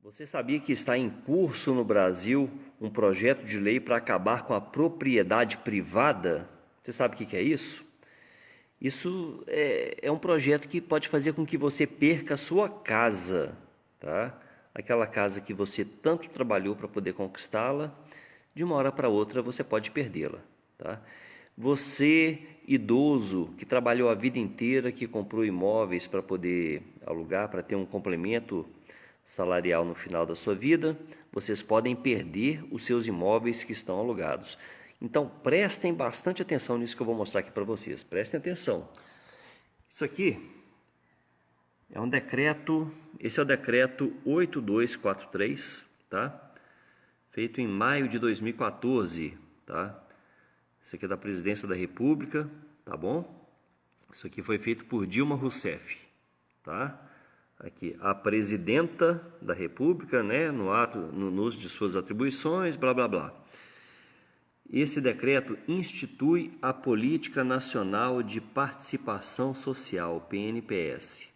Você sabia que está em curso no Brasil um projeto de lei para acabar com a propriedade privada? Você sabe o que é isso? Isso é um projeto que pode fazer com que você perca a sua casa, tá? Aquela casa que você tanto trabalhou para poder conquistá-la, de uma hora para outra você pode perdê-la, tá? Você, idoso, que trabalhou a vida inteira, que comprou imóveis para poder alugar, para ter um complemento salarial no final da sua vida, vocês podem perder os seus imóveis que estão alugados. Então, prestem bastante atenção nisso que eu vou mostrar aqui para vocês. Prestem atenção. Isso aqui é um decreto, esse é o decreto 8243, tá? Feito em maio de 2014, tá? Isso aqui é da Presidência da República, tá bom? Isso aqui foi feito por Dilma Rousseff, tá? Aqui, a Presidenta da República, né, no uso de suas atribuições, blá, blá, blá. Esse decreto institui a Política Nacional de Participação Social, PNPS,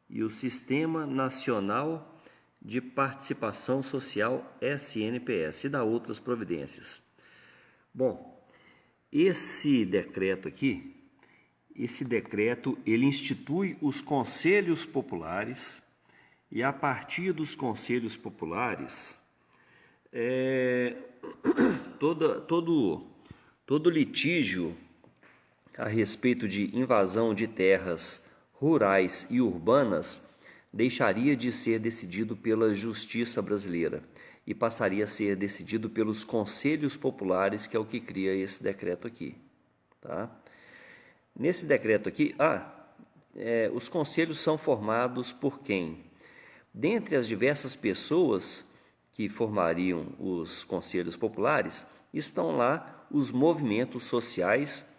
e o Sistema Nacional de Participação Social, SNPS, e dá outras providências. Bom, esse decreto aqui, ele institui os conselhos populares e a partir dos conselhos populares, todo litígio a respeito de invasão de terras rurais e urbanas deixaria de ser decidido pela Justiça brasileira e passaria a ser decidido pelos conselhos populares, que é o que cria esse decreto aqui, tá? Nesse decreto aqui, os conselhos são formados por quem? Dentre as diversas pessoas que formariam os conselhos populares, estão lá os movimentos sociais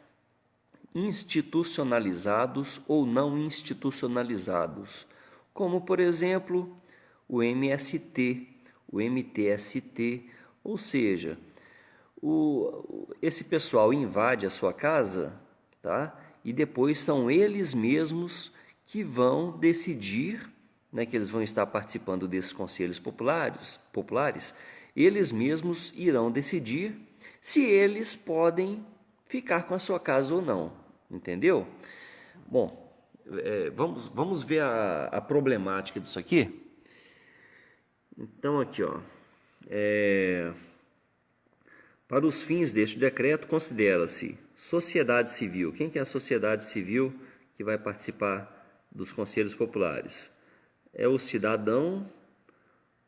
institucionalizados ou não institucionalizados, como, por exemplo, o MST, o MTST, ou seja, esse pessoal invade a sua casa, tá? E depois são eles mesmos que vão decidir, né, que eles vão estar participando desses conselhos populares, eles mesmos irão decidir se eles podem ficar com a sua casa ou não, entendeu? Bom, vamos ver a problemática disso aqui. Então, aqui, ó, para os fins deste decreto, considera-se sociedade civil. Quem que é a sociedade civil que vai participar dos conselhos populares? É o cidadão,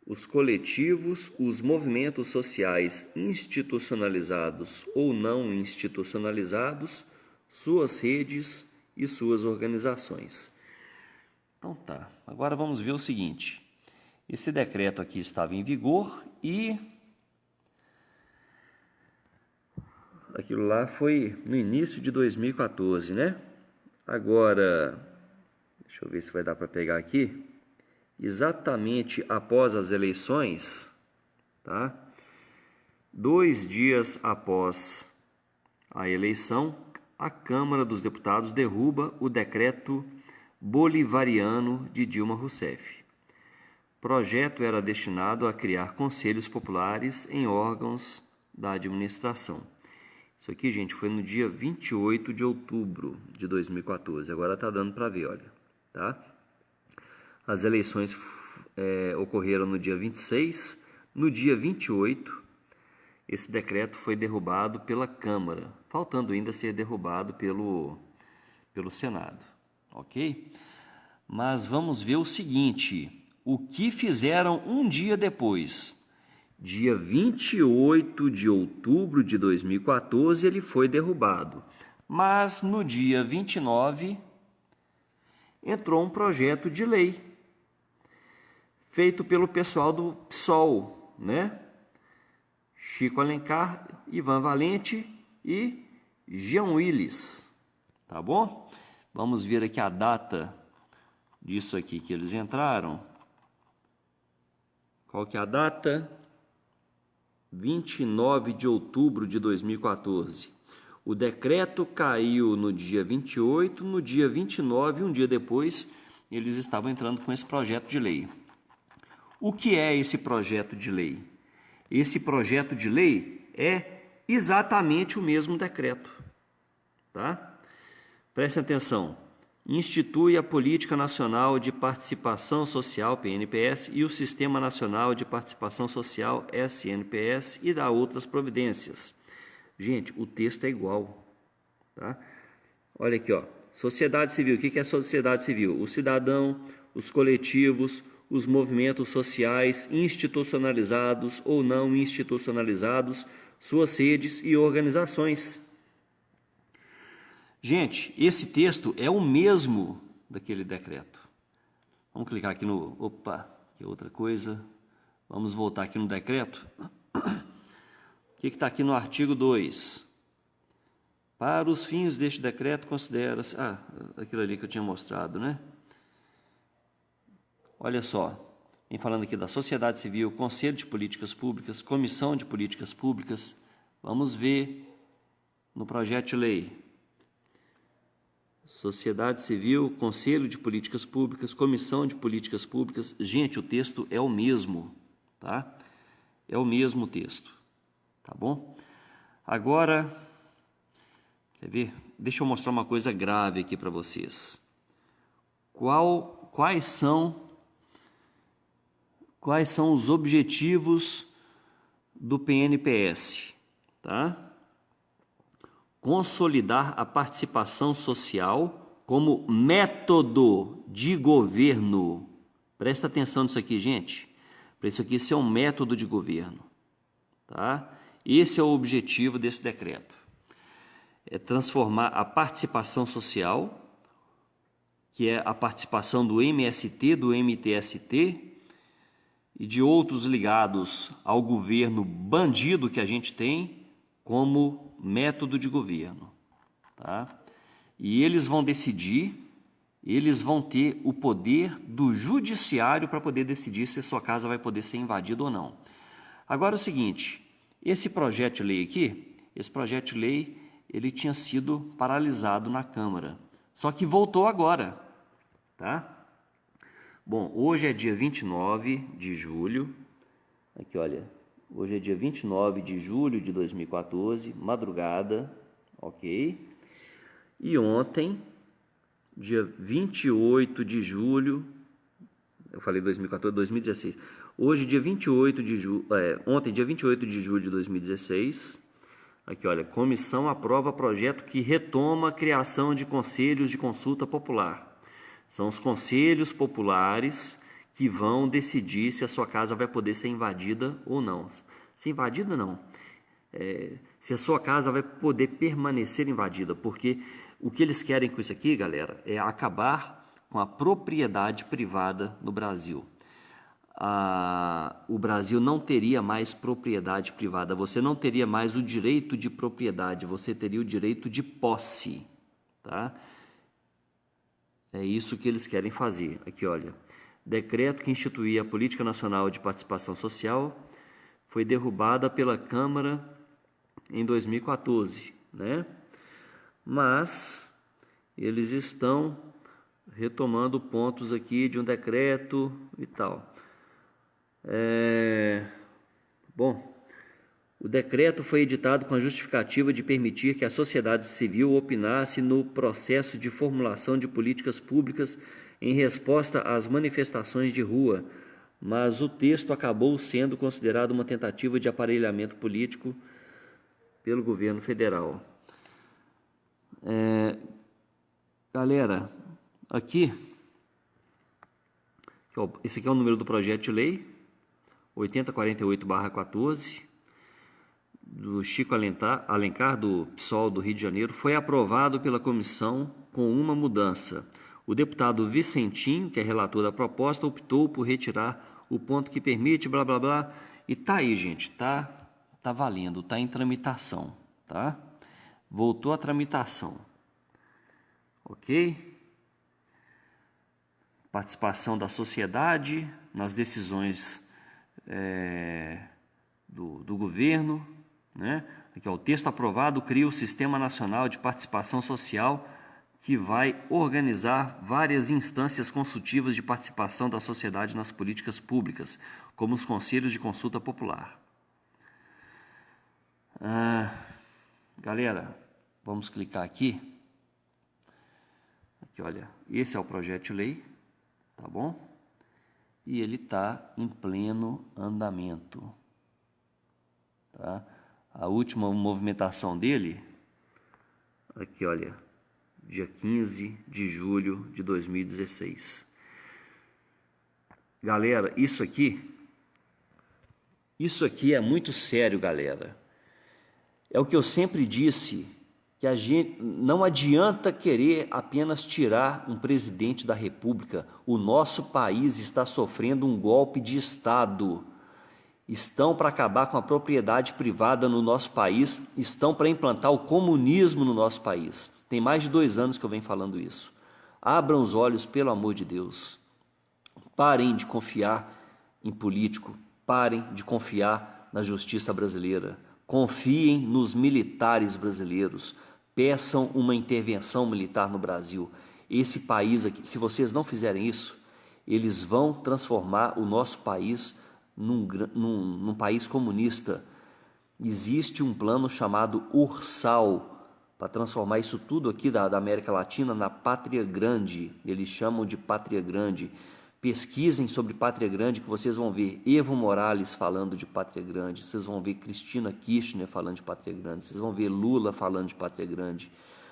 os coletivos, os movimentos sociais institucionalizados ou não institucionalizados, suas redes e suas organizações. Então tá, agora vamos ver o seguinte. Esse decreto aqui estava em vigor e aquilo lá foi no início de 2014, né? Agora, deixa eu ver se vai dar para pegar aqui. Exatamente após as eleições, tá? 2 dias após a eleição, a Câmara dos Deputados derruba o decreto bolivariano de Dilma Rousseff. O projeto era destinado a criar conselhos populares em órgãos da administração. Isso aqui, gente, foi no dia 28 de outubro de 2014. Agora está dando para ver, olha, tá? As eleições ocorreram no dia 26. No dia 28, esse decreto foi derrubado pela Câmara, faltando ainda ser derrubado pelo Senado, ok? Mas vamos ver o seguinte, o que fizeram um dia depois. Dia 28 de outubro de 2014, ele foi derrubado. Mas no dia 29, entrou um projeto de lei, feito pelo pessoal do PSOL, né? Chico Alencar, Ivan Valente e Jean Willis, tá bom? Vamos ver aqui a data disso aqui que eles entraram. Qual que é a data? 29 de outubro de 2014. O decreto caiu no dia 28, no dia 29, um dia depois, eles estavam entrando com esse projeto de lei. O que é esse projeto de lei? Esse projeto de lei é exatamente o mesmo decreto, tá? Preste atenção. Institui a Política Nacional de Participação Social, PNPS, e o Sistema Nacional de Participação Social, SNPS, e dá outras providências. Gente, o texto é igual, tá? Olha aqui, ó. Sociedade civil. O que é sociedade civil? O cidadão, os coletivos, os movimentos sociais institucionalizados ou não institucionalizados, suas redes e organizações. Gente, esse texto é o mesmo daquele decreto. Vamos clicar aqui no... Opa, que outra coisa. Vamos voltar aqui no decreto. O que está aqui no artigo 2? Para os fins deste decreto, considera-se... aquilo ali que eu tinha mostrado, né? Olha só. Vem falando aqui da sociedade civil, Conselho de Políticas Públicas, Comissão de Políticas Públicas. Vamos ver no projeto de lei. Sociedade Civil, Conselho de Políticas Públicas, Comissão de Políticas Públicas. Gente, o texto é o mesmo, tá? É o mesmo texto, tá bom? Agora, quer ver? Deixa eu mostrar uma coisa grave aqui para vocês. Quais são os objetivos do PNPS, tá? Consolidar a participação social como método de governo. Presta atenção nisso aqui, gente. Para isso aqui ser um método de governo, tá? Esse é o objetivo desse decreto. É transformar a participação social, que é a participação do MST, do MTST e de outros ligados ao governo bandido que a gente tem, como método de governo, tá? E eles vão decidir, eles vão ter o poder do judiciário para poder decidir se a sua casa vai poder ser invadida ou não. Agora é o seguinte, esse projeto de lei aqui, ele tinha sido paralisado na Câmara, só que voltou agora, tá? Bom, hoje é dia 29 de julho, aqui olha, hoje é dia 29 de julho de 2014, madrugada, ok? E ontem, dia 28 de julho, eu falei 2014, 2016. Hoje, dia 28 de julho, ontem, dia 28 de julho de 2016, aqui olha, comissão aprova projeto que retoma a criação de conselhos de consulta popular. São os conselhos populares que vão decidir se a sua casa vai poder ser invadida ou não. Se invadida, não. Se a sua casa vai poder permanecer invadida, porque o que eles querem com isso aqui, galera, é acabar com a propriedade privada no Brasil. O Brasil não teria mais propriedade privada, você não teria mais o direito de propriedade, você teria o direito de posse, tá? É isso que eles querem fazer. Aqui, olha. Decreto que instituía a Política Nacional de Participação Social foi derrubada pela Câmara em 2014, né? Mas eles estão retomando pontos aqui de um decreto e tal. Bom, o decreto foi editado com a justificativa de permitir que a sociedade civil opinasse no processo de formulação de políticas públicas em resposta às manifestações de rua, mas o texto acabou sendo considerado uma tentativa de aparelhamento político pelo governo federal. Galera, aqui, esse aqui é o número do projeto de lei, 8048/14, do Chico Alencar, do PSOL do Rio de Janeiro, foi aprovado pela comissão com uma mudança. O deputado Vicentinho, que é relator da proposta, optou por retirar o ponto que permite, blá, blá, blá. E tá aí, gente, tá valendo, tá em tramitação, tá? Voltou a tramitação, ok? Participação da sociedade nas decisões do governo, né? Aqui, ó, o texto aprovado cria o Sistema Nacional de Participação Social, que vai organizar várias instâncias consultivas de participação da sociedade nas políticas públicas, como os conselhos de consulta popular. Galera, vamos clicar aqui. Aqui, olha, esse é o projeto de lei, tá bom? E ele está em pleno andamento, tá? A última movimentação dele, aqui, olha, dia 15 de julho de 2016. Galera, isso aqui é muito sério, galera. É o que eu sempre disse, que a gente não adianta querer apenas tirar um presidente da República. O nosso país está sofrendo um golpe de Estado. Estão para acabar com a propriedade privada no nosso país, estão para implantar o comunismo no nosso país. Tem mais de 2 anos que eu venho falando isso. Abram os olhos, pelo amor de Deus. Parem de confiar em político, parem de confiar na justiça brasileira. Confiem nos militares brasileiros, peçam uma intervenção militar no Brasil. Esse país aqui, se vocês não fizerem isso, eles vão transformar o nosso país num país comunista. Existe um plano chamado Ursal, para transformar isso tudo aqui da América Latina na Pátria Grande. Eles chamam de Pátria Grande. Pesquisem sobre Pátria Grande, que vocês vão ver Evo Morales falando de Pátria Grande, vocês vão ver Cristina Kirchner falando de Pátria Grande, vocês vão ver Lula falando de Pátria Grande,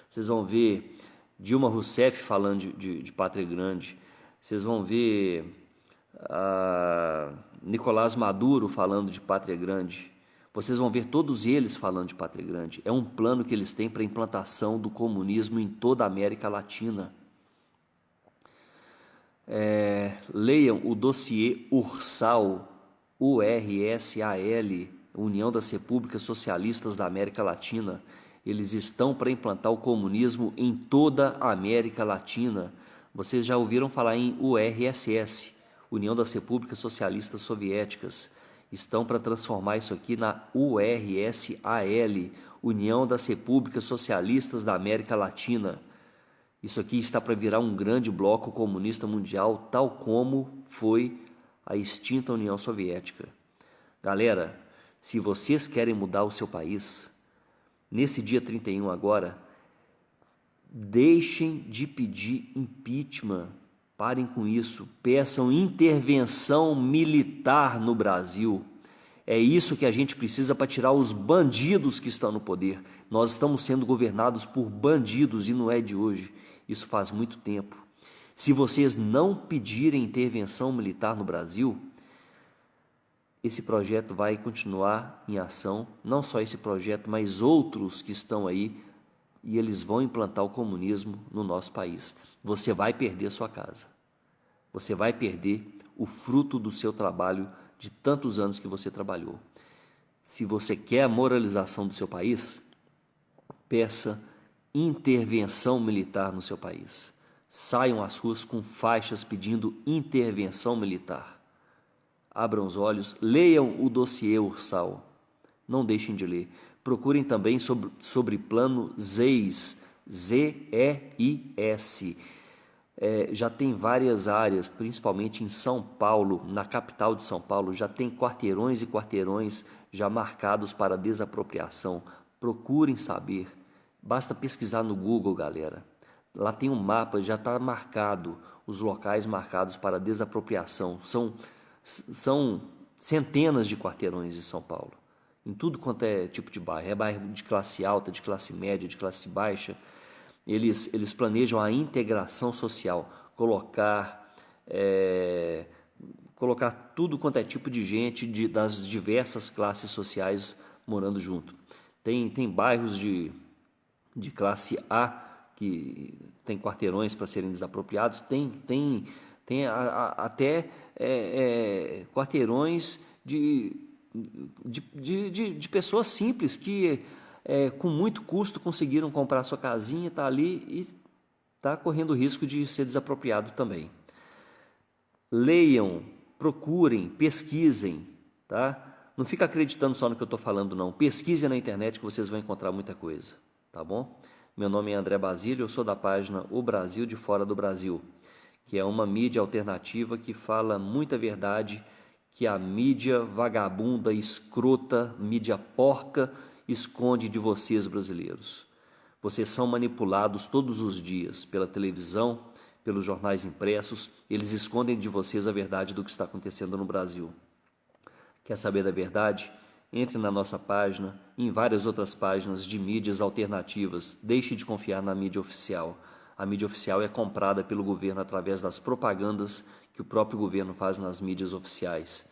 vocês vão ver Dilma Rousseff falando de Pátria Grande, vocês vão ver Nicolás Maduro falando de Pátria Grande, vocês vão ver todos eles falando de Pátria Grande. É um plano que eles têm para a implantação do comunismo em toda a América Latina. Leiam o dossiê Ursal, URSAL, União das Repúblicas Socialistas da América Latina. Eles estão para implantar o comunismo em toda a América Latina. Vocês já ouviram falar em URSS, União das Repúblicas Socialistas Soviéticas. Estão para transformar isso aqui na URSAL, União das Repúblicas Socialistas da América Latina. Isso aqui está para virar um grande bloco comunista mundial, tal como foi a extinta União Soviética. Galera, se vocês querem mudar o seu país, nesse dia 31 agora, deixem de pedir impeachment, parem com isso, peçam intervenção militar no Brasil. É isso que a gente precisa para tirar os bandidos que estão no poder. Nós estamos sendo governados por bandidos e não é de hoje. Isso faz muito tempo. Se vocês não pedirem intervenção militar no Brasil, esse projeto vai continuar em ação. Não só esse projeto, mas outros que estão aí, e eles vão implantar o comunismo no nosso país. Você vai perder a sua casa. Você vai perder o fruto do seu trabalho de tantos anos que você trabalhou. Se você quer a moralização do seu país, peça intervenção militar no seu país. Saiam às ruas com faixas pedindo intervenção militar. Abram os olhos, leiam o dossiê Ursal. Não deixem de ler. Procurem também sobre plano ZEIS, Z-E-I-S. Já tem várias áreas, principalmente em São Paulo, na capital de São Paulo, já tem quarteirões e quarteirões já marcados para desapropriação. Procurem saber. Basta pesquisar no Google, galera. Lá tem um mapa, já está marcado, os locais marcados para desapropriação. São centenas de quarteirões em São Paulo, em tudo quanto é tipo de bairro. É bairro de classe alta, de classe média, de classe baixa. Eles planejam a integração social, colocar tudo quanto é tipo de gente das diversas classes sociais morando junto. Tem bairros de classe A, que tem quarteirões para serem desapropriados, tem até quarteirões de pessoas simples que, com muito custo, conseguiram comprar sua casinha, está ali e está correndo o risco de ser desapropriado também. Leiam, procurem, pesquisem, tá? Não fica acreditando só no que eu estou falando, não. Pesquisem na internet que vocês vão encontrar muita coisa. Tá bom? Meu nome é André Basílio, eu sou da página O Brasil de Fora do Brasil, que é uma mídia alternativa que fala muita verdade que a mídia vagabunda, escrota, mídia porca esconde de vocês brasileiros. Vocês são manipulados todos os dias pela televisão, pelos jornais impressos, eles escondem de vocês a verdade do que está acontecendo no Brasil. Quer saber da verdade? Entre na nossa página e em várias outras páginas de mídias alternativas. Deixe de confiar na mídia oficial. A mídia oficial é comprada pelo governo através das propagandas que o próprio governo faz nas mídias oficiais.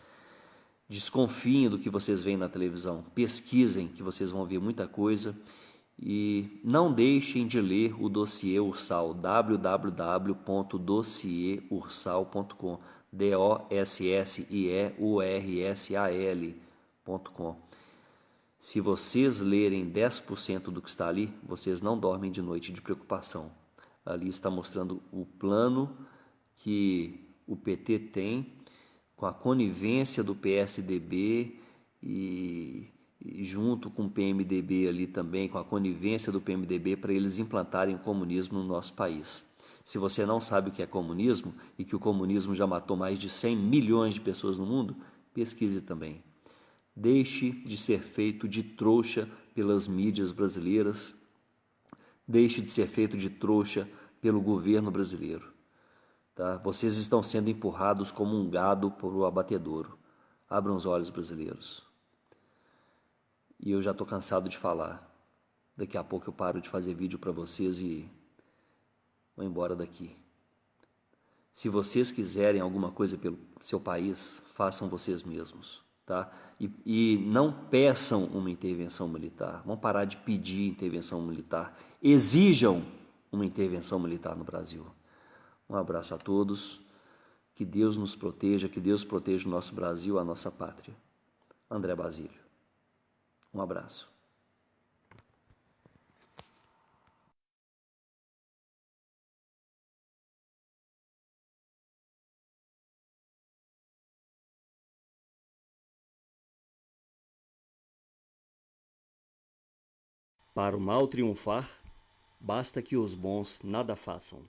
Desconfiem do que vocês veem na televisão. Pesquisem, que vocês vão ver muita coisa. E não deixem de ler o dossiê Ursal, www.dossieursal.com, dossieursal.com. Se vocês lerem 10% do que está ali, vocês não dormem de noite de preocupação. Ali está mostrando o plano que o PT tem com a conivência do PSDB e junto com o PMDB ali também, com a conivência do PMDB para eles implantarem o comunismo no nosso país. Se você não sabe o que é comunismo e que o comunismo já matou mais de 100 milhões de pessoas no mundo, pesquise também. Deixe de ser feito de trouxa pelas mídias brasileiras, deixe de ser feito de trouxa pelo governo brasileiro. Tá? Vocês estão sendo empurrados como um gado por o abatedouro. Abram os olhos, brasileiros. E eu já estou cansado de falar. Daqui a pouco eu paro de fazer vídeo para vocês e vou embora daqui. Se vocês quiserem alguma coisa pelo seu país, façam vocês mesmos. Tá? E não peçam uma intervenção militar. Vão parar de pedir intervenção militar. Exijam uma intervenção militar no Brasil. Um abraço a todos. Que Deus nos proteja, que Deus proteja o nosso Brasil, a nossa pátria. André Basílio. Um abraço. Para o mal triunfar, basta que os bons nada façam.